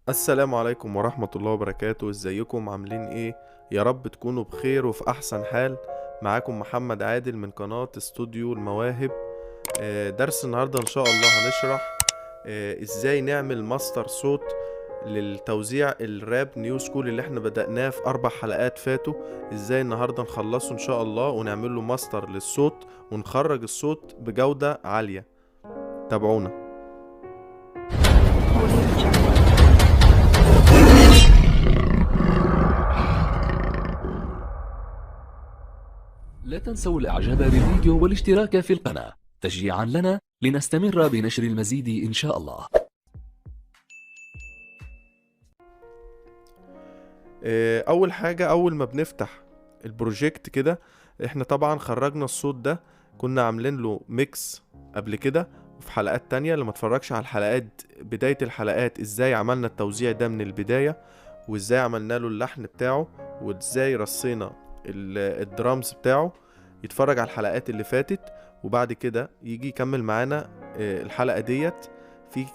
السلام عليكم ورحمة الله وبركاته. ازيكم عاملين ايه؟ يا رب تكونوا بخير وفي احسن حال. معاكم محمد عادل من قناة استوديو المواهب. درس النهاردة ان شاء الله هنشرح ازاي نعمل ماستر صوت للتوزيع الراب نيو سكول اللي احنا بدأناه في 4 حلقات فاتوا. ازاي النهاردة نخلصه ان شاء الله ونعمل له ماستر للصوت ونخرج الصوت بجودة عالية. تابعونا. لا تنسوا الإعجاب بالفيديو والاشتراك في القناة تشجيعا لنا لنستمر بنشر المزيد إن شاء الله. اول حاجة، اول ما بنفتح البروجكت كده احنا طبعا خرجنا الصوت ده، كنا عاملين له ميكس قبل كده وفي حلقات تانية. لما اتفرجش على الحلقات، بداية الحلقات ازاي عملنا التوزيع ده من البداية وازاي عملنا له اللحن بتاعه وازاي رصينا الدرامز بتاعه، يتفرج على الحلقات اللي فاتت وبعد كده يجي يكمل معانا الحلقة ديت.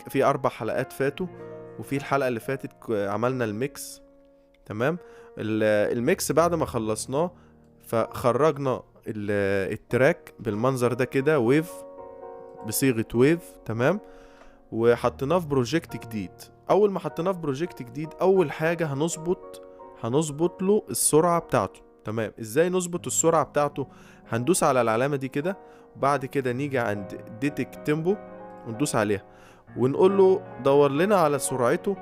في 4 حلقات فاتوا وفي الحلقة اللي فاتت عملنا الميكس. تمام. الميكس بعد ما خلصناه فخرجنا التراك بالمنظر ده كده، ويف، بصيغة ويف. تمام. وحطيناه في بروجكت جديد. اول ما حطيناه في بروجكت جديد، اول حاجة هنظبط له السرعة بتاعته. تمام. ازاي نظبط السرعة بتاعته؟ هندوس على العلامة دي كده وبعد كده نيجي عند ديتك تيمبو وندوس عليها ونقول له دور لنا على سرعته.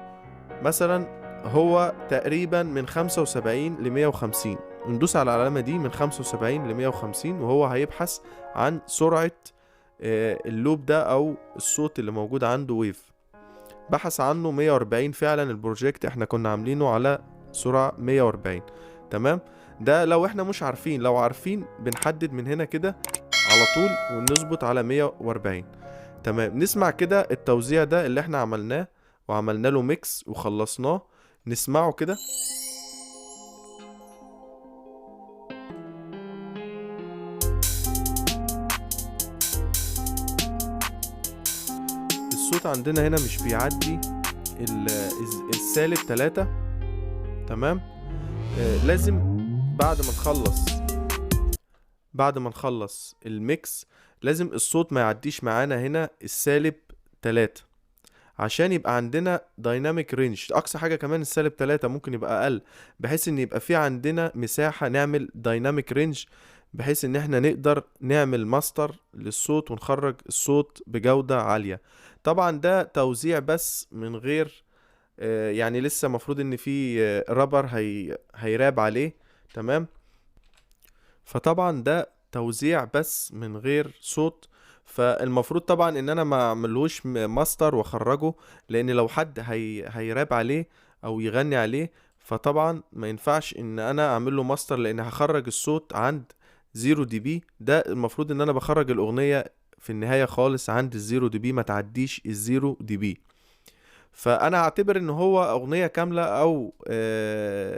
مثلا هو تقريبا من 75 ل 150، ندوس على العلامة دي من 75 ل 150 وهو هيبحث عن سرعة اللوب ده أو الصوت اللي موجود عنده ويف. بحث عنه 140. فعلا البروجكت احنا كنا عاملينه على سرعة 140. تمام. ده لو احنا مش عارفين، لو عارفين بنحدد من هنا كده على طول ونظبط على 140. تمام. نسمع كده التوزيع ده اللي احنا عملناه وعملنا له ميكس وخلصناه. نسمعه كده. الصوت عندنا هنا مش بيعدي السالب 3. تمام. لازم بعد ما نخلص الميكس لازم الصوت ما يعديش معانا هنا السالب 3 عشان يبقى عندنا دايناميك رينج. اقصى حاجة كمان السالب 3 ممكن يبقى اقل، بحيث ان يبقى في عندنا مساحة نعمل دايناميك رينج، بحيث ان احنا نقدر نعمل ماستر للصوت ونخرج الصوت بجودة عالية. طبعا ده توزيع بس من غير يعني لسه مفروض ان في رابر هيراب عليه. تمام. فطبعا ده توزيع بس من غير صوت. فالمفروض طبعا ان انا ما اعملهوش ماستر واخرجه، لان لو حد هيراب عليه او يغني عليه فطبعا ما ينفعش ان انا اعمل له ماستر، لان هخرج الصوت عند 0 dB. ده المفروض ان انا بخرج الاغنية في النهاية خالص عند ال 0 dB، ما تعديش ال 0 dB. فانا هعتبر ان هو اغنية كاملة او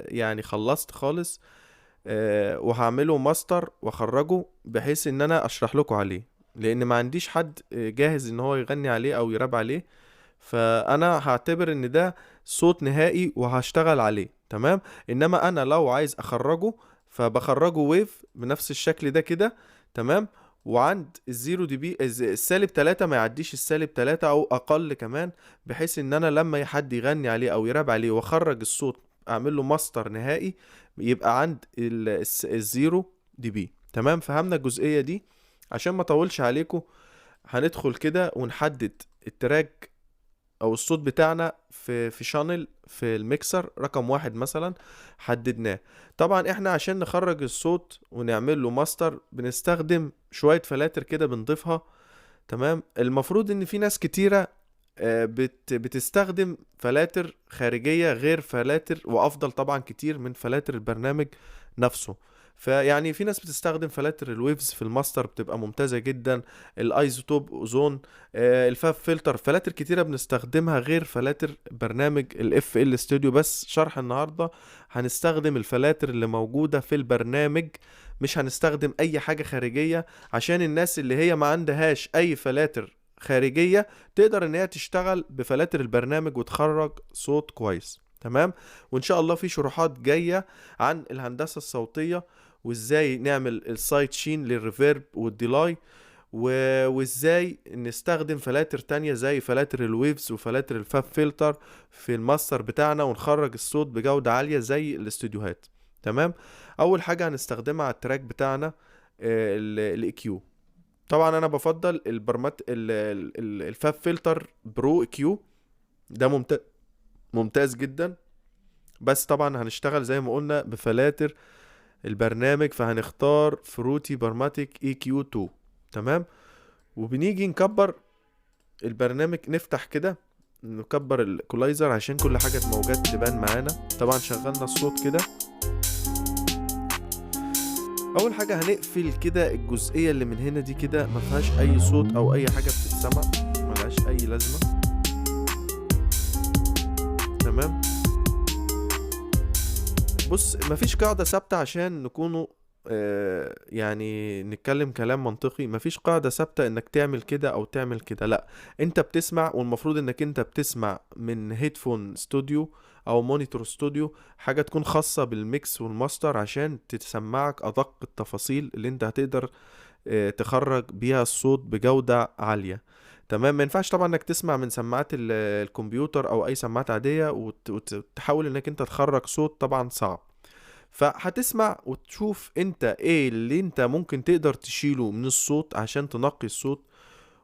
يعني خلصت خالص. وهعمله ماستر واخرجه بحيث ان انا اشرح لكم عليه، لان ما عنديش حد جاهز ان هو يغني عليه او يراب عليه. فانا هعتبر ان ده صوت نهائي وهشتغل عليه. تمام. انما انا لو عايز اخرجه فبخرجه ويف بنفس الشكل ده كده. تمام. وعند ال 0 dB السالب 3 ما يعديش السالب 3 او اقل كمان، بحيث ان انا لما حد يغني عليه او يراب عليه واخرج الصوت اعمل له ماستر نهائي يبقى عند ال 0 dB. تمام. فهمنا الجزئية دي. عشان ما اطولش عليكم هندخل كده ونحدد التراك او الصوت بتاعنا في شانل في الميكسر رقم 1 مثلا. حددناه. طبعا احنا عشان نخرج الصوت ونعمل له ماستر بنستخدم شوية فلاتر كده بنضيفها. تمام. المفروض ان في ناس كتيرة بتستخدم فلاتر خارجية غير فلاتر، وافضل طبعا كتير من فلاتر البرنامج نفسه. فيعني في ناس بتستخدم فلاتر الويفز في الماستر بتبقى ممتازة جدا. الايزوتوب اوزون، الفاب فلتر، فلاتر كتيرة بنستخدمها غير فلاتر برنامج الاف ال ستوديو. بس شرح النهاردة هنستخدم الفلاتر اللي موجودة في البرنامج، مش هنستخدم اي حاجة خارجية، عشان الناس اللي هي ما عندهاش اي فلاتر خارجية تقدر ان هي تشتغل بفلاتر البرنامج وتخرج صوت كويس. تمام. وان شاء الله في شروحات جاية عن الهندسة الصوتية، وازاي نعمل السايد شين للريفيرب والديلاي، وازاي نستخدم فلاتر تانية زي فلاتر الويفز وفلاتر الفاب فلتر في الماستر بتاعنا، ونخرج الصوت بجودة عالية زي الاستوديوهات. تمام. اول حاجة هنستخدمها على التراك بتاعنا الاي كيو. طبعا انا بفضل الفاب فلتر برو اي كيو، ده ممتاز جدا. بس طبعا هنشتغل زي ما قلنا بفلاتر البرنامج، فهنختار فروتي برماتيك اي كيو 2. تمام. وبنيجي نكبر البرنامج، نفتح كده نكبر الايكولايزر عشان كل حاجة موجات تبان معانا. طبعا شغلنا الصوت كده. اول حاجة هنقفل كده الجزئية اللي من هنا دي كده، ما فيهاش اي صوت او اي حاجة بتتسمع، ملهاش اي لازمة. تمام. بص، مفيش قاعدة ثابتة عشان نكونوا يعني نتكلم كلام منطقي. مفيش قاعدة ثابتة انك تعمل كده او تعمل كده، لا. انت بتسمع، والمفروض انك انت بتسمع من هيدفون استوديو او مونيتور استوديو، حاجة تكون خاصة بالميكس والماستر عشان تسمعك ادق التفاصيل اللي انت هتقدر تخرج بيها الصوت بجودة عالية. تمام. ما ينفعش طبعا انك تسمع من سماعات الكمبيوتر او اي سماعات عادية وتحاول انك انت تخرج صوت، طبعا صعب. فهتسمع وتشوف انت ايه اللي انت ممكن تقدر تشيله من الصوت عشان تنقي الصوت،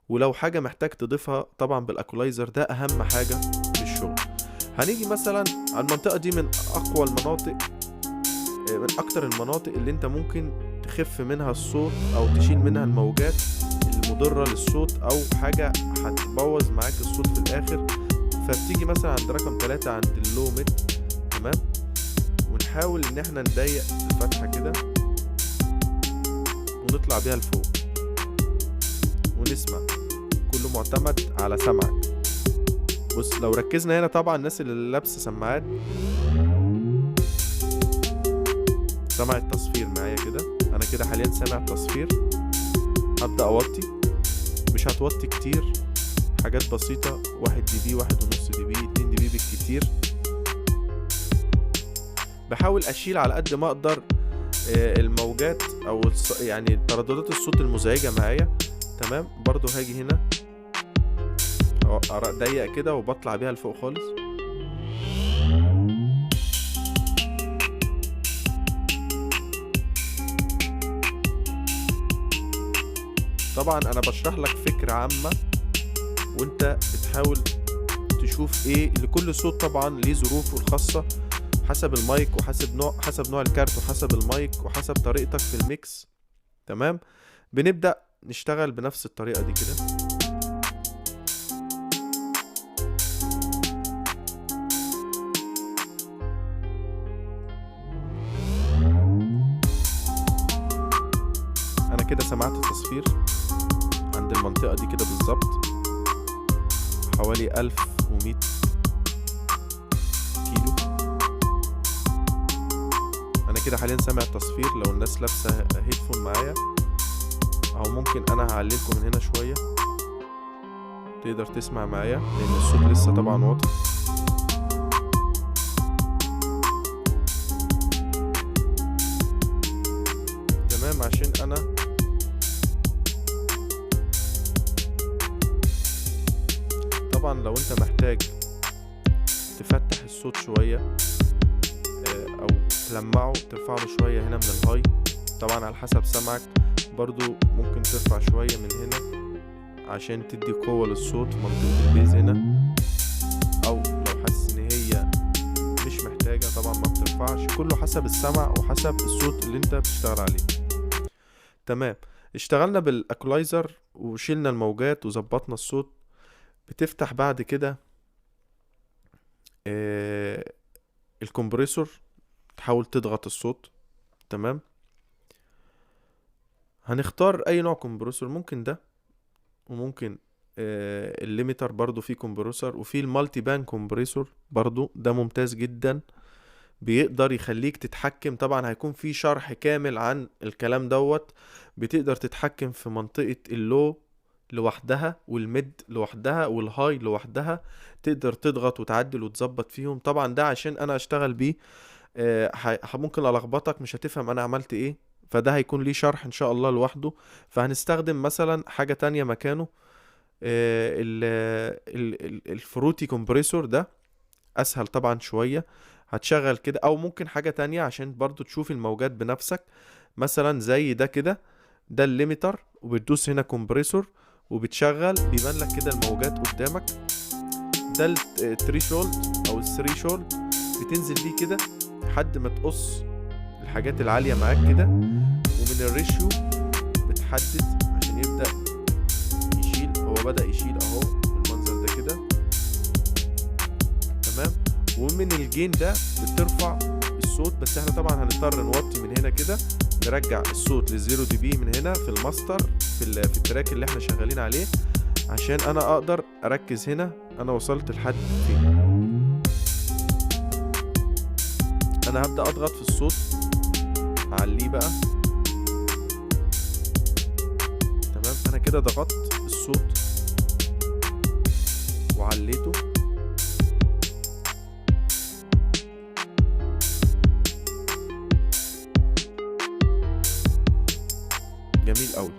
ولو حاجة محتاج تضيفها طبعا بالاكولايزر، ده اهم حاجة في الشغل. هنيجي مثلا على المنطقة دي، من اقوى المناطق، من اكتر المناطق اللي انت ممكن تخف منها الصوت او تشيل منها الموجات المضرة للصوت او حاجة هتبوظ معاك الصوت في الاخر. فبتيجي مثلا عند رقم 3 عند اللو ميد. تمام. ونحاول ان احنا نضيق الفتحة كده ونطلع بيها لفوق ونسمع. كله معتمد على سمعك. بص، لو ركزنا هنا طبعا الناس اللي لابسه سماعات سمع التصفير معايا كده. انا كده حاليا سامع التصفير. هبدأ اوطي، مش هتوطي كتير، حاجات بسيطة، 1 دي بي، 1.5 دي بي، 2 دي بي بالكتير. بحاول اشيل على قد ما اقدر الموجات او يعني ترددات الصوت المزعجة معايا. تمام. برضو هاجي هنا اضيق كده وبطلع بيها لفوق خالص. طبعا انا بشرح لك فكرة عامة، وانت بتحاول تشوف ايه لكل صوت. طبعا ليه ظروفه الخاصة حسب المايك، وحسب نوع الكارت، وحسب المايك، وحسب طريقتك في الميكس. تمام. بنبدأ نشتغل بنفس الطريقة دي كده. انا كده سمعت التصفير عند المنطقة دي كده بالظبط، حوالي 1100 كيلو. انا كده حاليا سامع التصفير. لو الناس لابسه هيدفون معايا، او ممكن انا هعللكم من هنا شويه تقدر تسمع معايا، لان الصوت لسه طبعا واضح. تمام. عشان انا طبعا لو انت محتاج تفتح الصوت شويه او تلمعه، ترفع له شويه هنا من الهاي، طبعا على حسب سمعك. برضو ممكن ترفع شويه من هنا عشان تدي قوه للصوت في منطقه البيز هنا، او لو حاسس ان هي مش محتاجه طبعا ما بترفعش. كله حسب السمع وحسب الصوت اللي انت بتشتغل عليه. تمام. اشتغلنا بالاكولايزر وشيلنا الموجات وظبطنا الصوت. بتفتح بعد كده الكمبريسور، تحاول تضغط الصوت. تمام. هنختار اي نوع كمبريسور، ممكن ده، وممكن الليميتر برضو فيه كمبريسور، وفيه المالتي بان كمبريسور برضو، ده ممتاز جدا، بيقدر يخليك تتحكم. طبعا هيكون فيه شرح كامل عن الكلام دوت. بتقدر تتحكم في منطقة اللو لوحدها والميد لوحدها والهاي لوحدها، تقدر تضغط وتعدل وتظبط فيهم. طبعا ده عشان انا اشتغل بيه ممكن الخبطك، مش هتفهم انا عملت ايه، فده هيكون ليه شرح ان شاء الله لوحده. فهنستخدم مثلا حاجة تانية مكانه، الفروتي كومبريسور ده اسهل طبعا شوية. هتشغل كده، او ممكن حاجة تانية عشان برضو تشوف الموجات بنفسك، مثلا زي ده كده، ده الليميتر، وبتدوس هنا كومبريسور وبتشغل، بيبان لك كده الموجات قدامك. ده التريشولد او الثريشولد، بتنزل بيه كده لحد ما تقص الحاجات العالية معاك كده، ومن الريشيو بتحدد عشان يبدأ يشيل. هو بدأ يشيل اهو بالمنظر ده كده، تمام. ومن الجين ده بترفع الصوت، بس احنا طبعا هنضطر نوطي من هنا كده، نرجع الصوت للزيرو دي بي من هنا في الماستر، في التراك اللي احنا شغالين عليه، عشان انا اقدر اركز هنا انا وصلت لحد فين. انا هبدأ اضغط في الصوت، اعليه بقى، تمام. انا كده ضغطت الصوت وعليته. جميل قوي.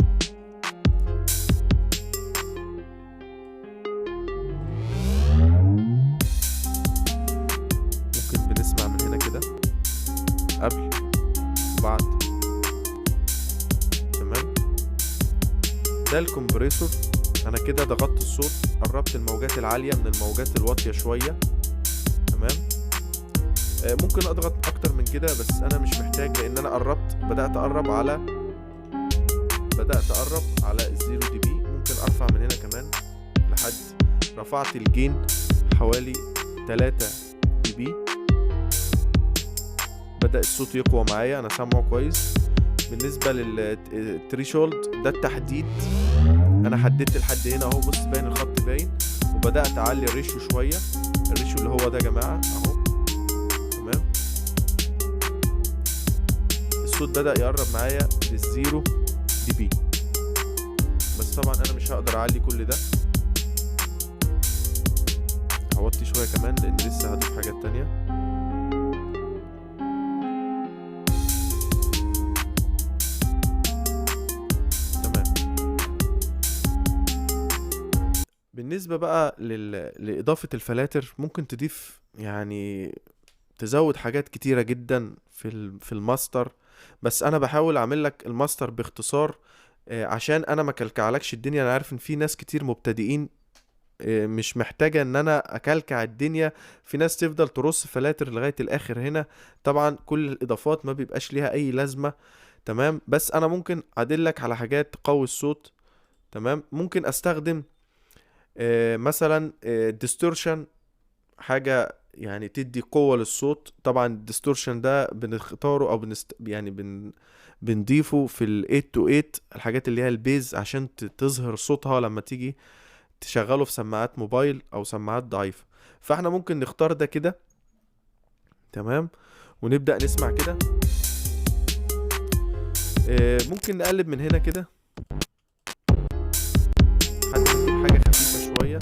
ممكن بنسمع من هنا كده قبل وبعد، تمام. ده الكمبريسور. انا كده ضغطت الصوت، قربت الموجات العالية من الموجات الواطية شوية، تمام. ممكن اضغط اكتر من كده بس انا مش محتاج، لان انا قربت، بدأت اقرب على الزيرو دي بي. ممكن ارفع من هنا كمان لحد، رفعت الجين حوالي 3 دي بي. بدأ الصوت يقوى معايا، انا سامعه كويس. بالنسبة للتريشولد ده التحديد، انا حددت لحد هنا اهو، بص باين الخط باين. وبدأت اعلي الريشيو شوية، الريشيو اللي هو ده يا جماعة اهو، تمام. الصوت بدأ يقرب معايا للزيرو دي بي، بس طبعا انا مش هقدر اعلي كل ده. هوطي شوية كمان لان لسه هضيف حاجات تانية. بالنسبة بقى لإضافة الفلاتر، ممكن تضيف يعني تزود حاجات كتيرة جدا في الماستر، بس أنا بحاول أعمل لك الماستر باختصار، عشان أنا ما كلكعلكش الدنيا. أنا عارف إن في ناس كتير مبتدئين مش محتاجة إن أنا أكلكع الدنيا، في ناس تفضل ترص فلاتر لغاية الآخر هنا. طبعا كل الإضافات ما بيبقاش ليها أي لازمة، تمام. بس أنا ممكن أدلك على حاجات تقوي الصوت، تمام. ممكن أستخدم مثلا ديستورشن، حاجة يعني تدي قوة للصوت. طبعا الديستورشن ده بنختاره او بنضيفه في ال 8 to 8، الحاجات اللي هي البيز، عشان تظهر صوتها لما تيجي تشغله في سماعات موبايل او سماعات ضعيفة. فاحنا ممكن نختار ده كده، تمام، ونبدأ نسمع كده. ممكن نقلب من هنا كده لحد ما نجيب حاجة خفيفة شوية.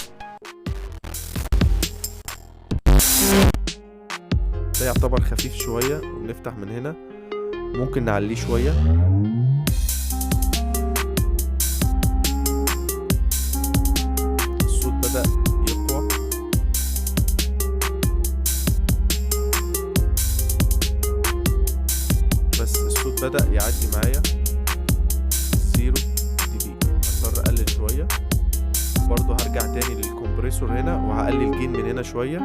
ده يعتبر خفيف شوية، وبنفتح من هنا. ممكن نعليه شوية. الصوت بدأ يقوى. بس الصوت بدأ يعدي معايا الزيرو دي بي، هضطر اقلل شوية. برضو هرجع تاني للكمبريسور هنا، وهقلل جين من هنا شوية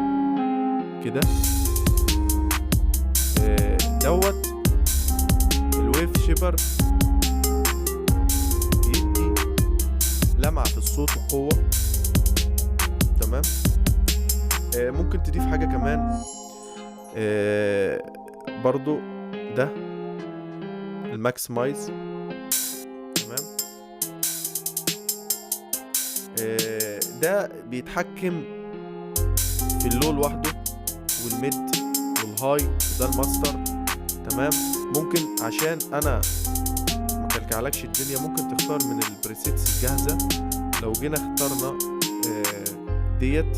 كده. دوت الويف شيبر بيدي لمعة في الصوت وقوة، تمام. ممكن تضيف حاجة كمان، برضو ده الماكسمايز، تمام. ده بيتحكم في اللو لوحده والميد والهاي، ده الماستر، تمام. ممكن عشان انا مكلكعلكش الدنيا، ممكن تختار من البريسيتس الجاهزة لو جينا اخترنا ديت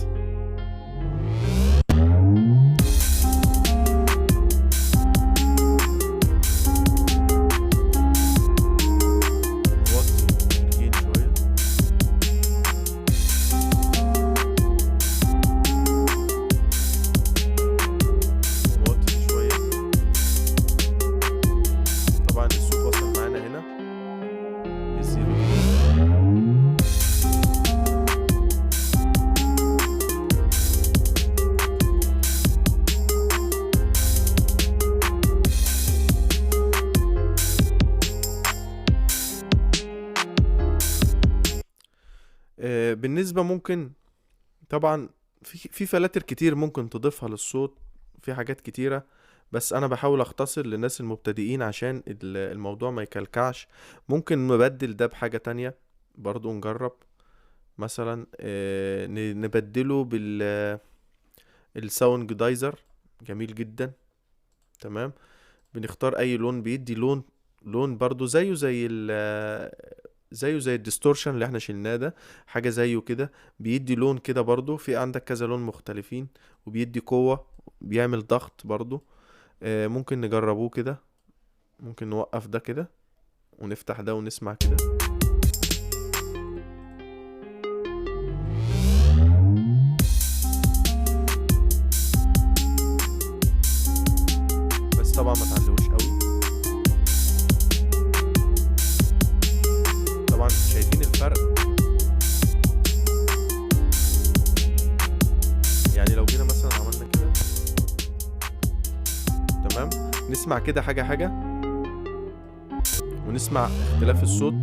نوطي الجين شوية، نوطي شوية. طبعا الصوت وصل معانا هنا للزيرو دي. بالنسبة ممكن طبعا في فلاتر كتير ممكن تضيفها للصوت، في حاجات كتيرة، بس انا بحاول اختصر للناس المبتدئين عشان الموضوع ما يكلكعش. ممكن نبدل ده بحاجة تانية برضو، نجرب مثلا نبدله الساوند جدايزر، جميل جدا. تمام، بنختار اي لون بيدي لون برضو زيه زي الديستورشن اللي احنا شلناه ده، حاجة زيه كده، بيدي لون كده برضو. في عندك كذا لون مختلفين، وبيدي قوة، بيعمل ضغط برضو. ممكن نجربوه كده، ممكن نوقف ده كده ونفتح ده ونسمع كده. بس طبعا ما تعلقوش قوي. طبعا شايفين الفرق؟ يعني لو جينا مثلا عملنا كده، تمام، نسمع كده حاجة حاجة ونسمع اختلاف الصوت.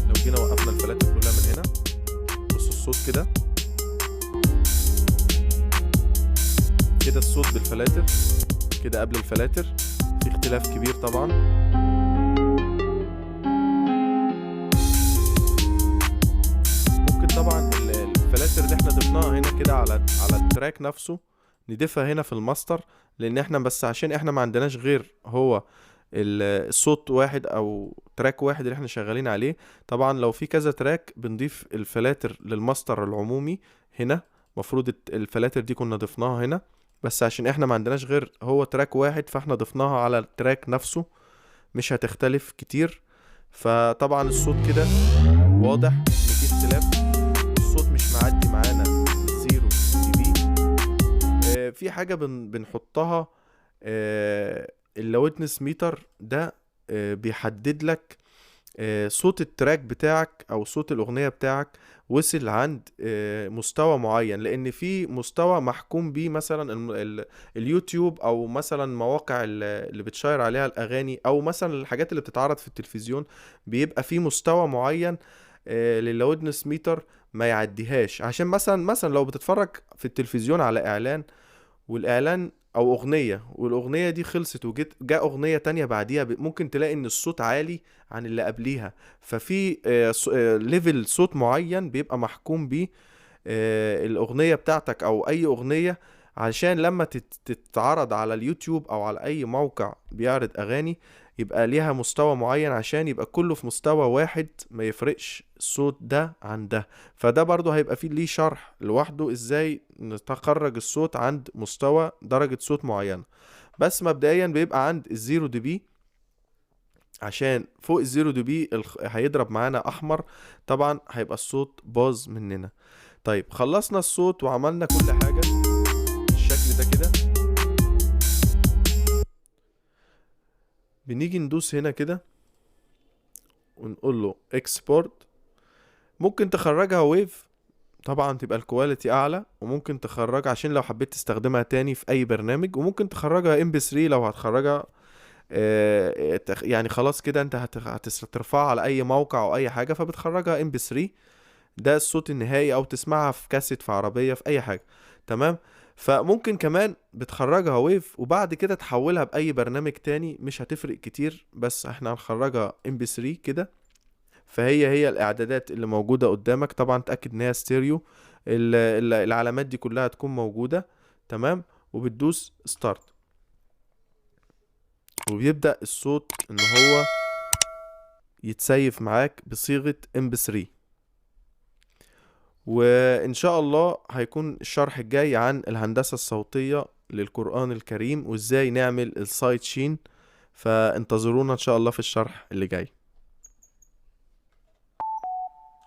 لو جينا وقفنا الفلاتر كلها من هنا، بص الصوت كده الصوت بالفلاتر كده قبل الفلاتر في اختلاف كبير طبعا. ممكن طبعا الفلاتر اللي احنا ضفناها هنا كده على التراك نفسه نضيفها هنا في الماستر، لان احنا بس عشان احنا ما عندناش غير هو الصوت واحد او تراك واحد اللي احنا شغالين عليه. طبعا لو في كذا تراك بنضيف الفلاتر للماستر العمومي هنا، مفروض الفلاتر دي كنا ضفناها هنا، بس عشان احنا ما عندناش غير هو تراك واحد فاحنا ضفناها على التراك نفسه، مش هتختلف كتير. فطبعا الصوت كده واضح ان في اختلاف، الصوت مش معدي معانا الزيرو دي بي. في حاجة بنحطها، اللويدنس ميتر ده بيحدد لك صوت التراك بتاعك او صوت الاغنية بتاعك وصل عند مستوى معين، لان في مستوى محكوم بيه مثلا اليوتيوب او مثلا مواقع اللي بتشير عليها الاغاني، او مثلا الحاجات اللي بتتعرض في التلفزيون، بيبقى في مستوى معين لللاودنس ميتر ما يعديهاش. عشان مثلا لو بتتفرج في التلفزيون على اعلان، والاعلان او اغنية، والاغنية دي خلصت جاء اغنية تانية بعديها، ممكن تلاقي ان الصوت عالي عن اللي قبليها. ففي ليفل صوت معين بيبقى محكوم بيه الاغنية بتاعتك او اي اغنية، عشان لما تتعرض على اليوتيوب او على اي موقع بيعرض اغاني يبقى ليها مستوى معين، عشان يبقى كله في مستوى واحد، ما يفرقش الصوت ده عن ده. فده برضو هيبقى فيه ليه شرح لوحده ازاي نتخرج الصوت عند مستوى درجة صوت معينة. بس مبدئيا بيبقى عند الزيرو دي بي، عشان فوق الزيرو دي بي هيضرب معانا احمر، طبعا هيبقى الصوت باظ مننا. طيب خلصنا الصوت وعملنا كل حاجة بالشكل ده كده، بنيجي ندوس هنا كده ونقول له اكسبورت. ممكن تخرجها ويف طبعا تبقى الكواليتي اعلى، وممكن تخرجها عشان لو حبيت تستخدمها تاني في اي برنامج، وممكن تخرجها MP3 لو هتخرجها يعني خلاص كده انت هترفعها على اي موقع او اي حاجة فبتخرجها MP3، ده الصوت النهائي، او تسمعها في كاسيت، في عربية، في اي حاجة. تمام. فممكن كمان بتخرجها ويف وبعد كده تحولها باي برنامج تاني، مش هتفرق كتير، بس احنا هنخرجها MP3 كده. فهي الاعدادات اللي موجودة قدامك، طبعا تأكد ان هي ستيريو، العلامات دي كلها تكون موجودة. تمام. وبتدوس ستارت، وبيبدأ الصوت ان هو يتسيف معاك بصيغة MP3. وان شاء الله هيكون الشرح الجاي عن الهندسة الصوتية للقرآن الكريم وازاي نعمل السايد شين، فانتظرونا ان شاء الله في الشرح اللي جاي.